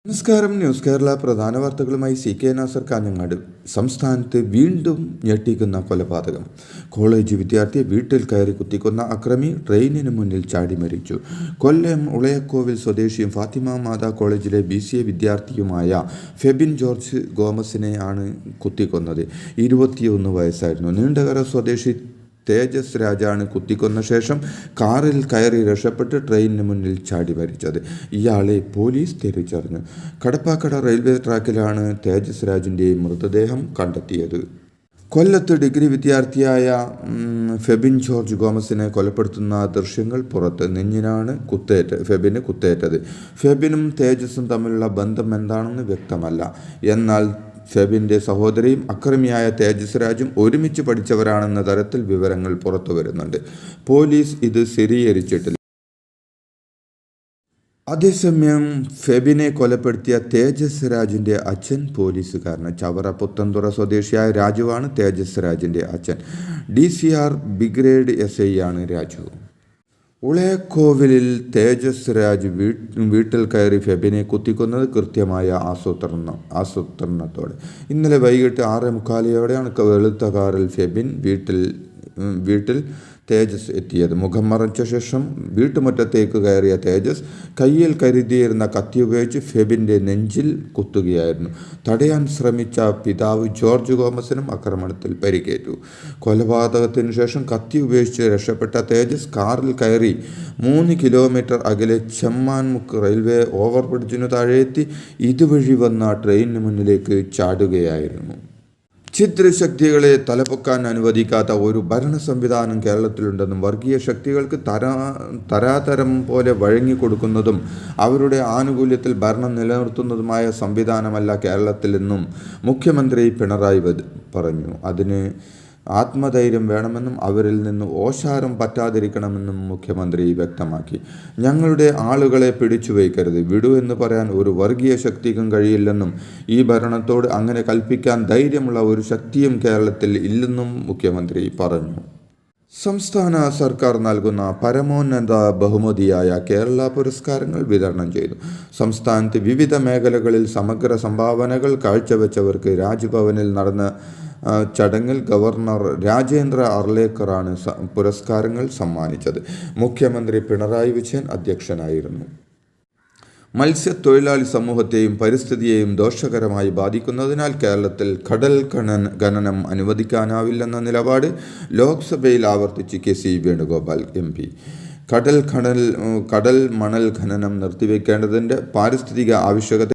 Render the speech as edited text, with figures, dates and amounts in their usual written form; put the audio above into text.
നമസ്കാരം. ന്യൂസ് കേരള പ്രധാന വാർത്തകളുമായി CK നാസർ കാഞ്ഞങ്ങാട്. സംസ്ഥാനത്ത് വീണ്ടും ഞെട്ടിക്കുന്ന കൊലപാതകം. കോളേജ് വിദ്യാർത്ഥിയെ വീട്ടിൽ കയറി കുത്തിക്കൊന്ന അക്രമി ട്രെയിനിന് മുന്നിൽ ചാടി മരിച്ചു. കൊല്ലം ഉളയക്കോവിൽ സ്വദേശിയും ഫാത്തിമ മാതാ കോളേജിലെ BCA വിദ്യാർത്ഥിയുമായ ഫെബിൻ ജോർജ് ഗോമസിനെ ആണ് കുത്തിക്കൊന്നത്. 21 വയസ്സായിരുന്നു. നീണ്ടകര സ്വദേശി തേജസ് രാജാണ് കുത്തിക്കൊന്ന ശേഷം കാറിൽ കയറി രക്ഷപ്പെട്ട് ട്രെയിനിന് മുന്നിൽ ചാടി മരിച്ചത്. ഇയാളെ പോലീസ് തിരിച്ചറിഞ്ഞു. കടപ്പാക്കട റെയിൽവേ ട്രാക്കിലാണ് തേജസ് രാജിൻ്റെ മൃതദേഹം കണ്ടെത്തിയത്. കൊല്ലത്ത് ഡിഗ്രി വിദ്യാർത്ഥിയായ ഫെബിൻ ജോർജ് ഗോമസിനെ കൊലപ്പെടുത്തുന്ന ദൃശ്യങ്ങൾ പുറത്ത്. നെഞ്ഞിനാണ് ഫെബിന് കുത്തേറ്റത്. ഫെബിനും തേജസും തമ്മിലുള്ള ബന്ധം എന്താണെന്ന് വ്യക്തമല്ല. എന്നാൽ ഫെബിൻ്റെ സഹോദരിയും അക്രമിയായ തേജസ് രാജും ഒരുമിച്ച് പഠിച്ചവരാണെന്ന തരത്തിൽ വിവരങ്ങൾ പുറത്തു വരുന്നുണ്ട്. പോലീസ് ഇത് സ്ഥിരീകരിച്ചിട്ടില്ല. അതേസമയം ഫെബിനെ കൊലപ്പെടുത്തിയ തേജസ് രാജിൻ്റെ അച്ഛൻ പോലീസുകാരന്. ചവറ പുത്തൻതുറ സ്വദേശിയായ രാജുവാണ് തേജസ് രാജിൻ്റെ അച്ഛൻ. DCR ബ്രിഗേഡ് SI ആണ് രാജു. ഉളയക്കോവിലിൽ തേജസ് രാജ് വീട്ടിൽ കയറി ഫെബിനെ കുത്തിക്കൊന്നത് കൃത്യമായ ആസൂത്രണത്തോടെ. ഇന്നലെ വൈകിട്ട് 6:45 വെളുത്ത കാറിൽ ഫെബിൻ വീട്ടിൽ തേജസ് എത്തിയത്. മുഖം മറച്ച ശേഷം വീട്ടുമുറ്റത്തേക്ക് കയറിയ തേജസ് കയ്യിൽ കരുതിയിരുന്ന കത്തി ഉപയോഗിച്ച് ഫെബിൻ്റെ നെഞ്ചിൽ കുത്തുകയായിരുന്നു. തടയാൻ ശ്രമിച്ച പിതാവ് ജോർജ് ഗോമസിനും ആക്രമണത്തിൽ പരിക്കേറ്റു. കൊലപാതകത്തിന് ശേഷം കത്തി ഉപയോഗിച്ച് രക്ഷപ്പെട്ട തേജസ് കാറിൽ കയറി 3 കിലോമീറ്റർ അകലെ ചെമ്മാൻമുക്ക് റെയിൽവേ ഓവർബ്രിഡ്ജിനു താഴെയെത്തി ഇതുവഴി വന്ന ട്രെയിനിന് മുന്നിലേക്ക് ചാടുകയായിരുന്നു. ഛിദ്രശക്തികളെ തലപൊക്കാൻ അനുവദിക്കാത്ത ഒരു ഭരണ സംവിധാനം കേരളത്തിലുണ്ടെന്നും വർഗീയ ശക്തികൾക്ക് തരാതരം പോലെ വഴങ്ങിക്കൊടുക്കുന്നതും അവരുടെ ആനുകൂല്യത്തിൽ ഭരണം നിലനിർത്തുന്നതുമായ സംവിധാനമല്ല കേരളത്തിലെന്നും മുഖ്യമന്ത്രി പിണറായി പറഞ്ഞു. അതിന് ആത്മധൈര്യം വേണമെന്നും അവരിൽ നിന്ന് ഓശാരം പറ്റാതിരിക്കണമെന്നും മുഖ്യമന്ത്രി വ്യക്തമാക്കി. ഞങ്ങളുടെ ആളുകളെ പിടിച്ചു വയ്ക്കരുത്, വിടൂ എന്ന് പറയാൻ ഒരു വർഗീയ ശക്തിക്കും കഴിയില്ലെന്നും ഈ ഭരണത്തോട് അങ്ങനെ കൽപ്പിക്കാൻ ധൈര്യമുള്ള ഒരു ശക്തിയും കേരളത്തിൽ ഇല്ലെന്നും മുഖ്യമന്ത്രി പറഞ്ഞു. സംസ്ഥാന സർക്കാർ നൽകുന്ന പരമോന്നത ബഹുമതിയായ കേരള പുരസ്കാരങ്ങൾ വിതരണം ചെയ്തു. സംസ്ഥാനത്ത് വിവിധ മേഖലകളിൽ സമഗ്ര സംഭാവനകൾ കാഴ്ചവെച്ചവർക്ക് രാജ്ഭവനിൽ നടന്ന ചടങ്ങിൽ ഗവർണർ രാജേന്ദ്ര അർലേക്കറാണ് പുരസ്കാരങ്ങൾ സമ്മാനിച്ചത്. മുഖ്യമന്ത്രി പിണറായി വിജയൻ അധ്യക്ഷനായിരുന്നു. മത്സ്യത്തൊഴിലാളി സമൂഹത്തെയും പരിസ്ഥിതിയെയും ദോഷകരമായി ബാധിക്കുന്നതിനാൽ കേരളത്തിൽ കടൽ ഖനനം അനുവദിക്കാനാവില്ലെന്ന നിലപാട് ലോക്സഭയിൽ ആവർത്തിച്ച് KC വേണുഗോപാൽ MP. കടൽ മണൽ ഖനനം നിർത്തിവെക്കേണ്ടതിൻ്റെ പാരിസ്ഥിതിക ആവശ്യകത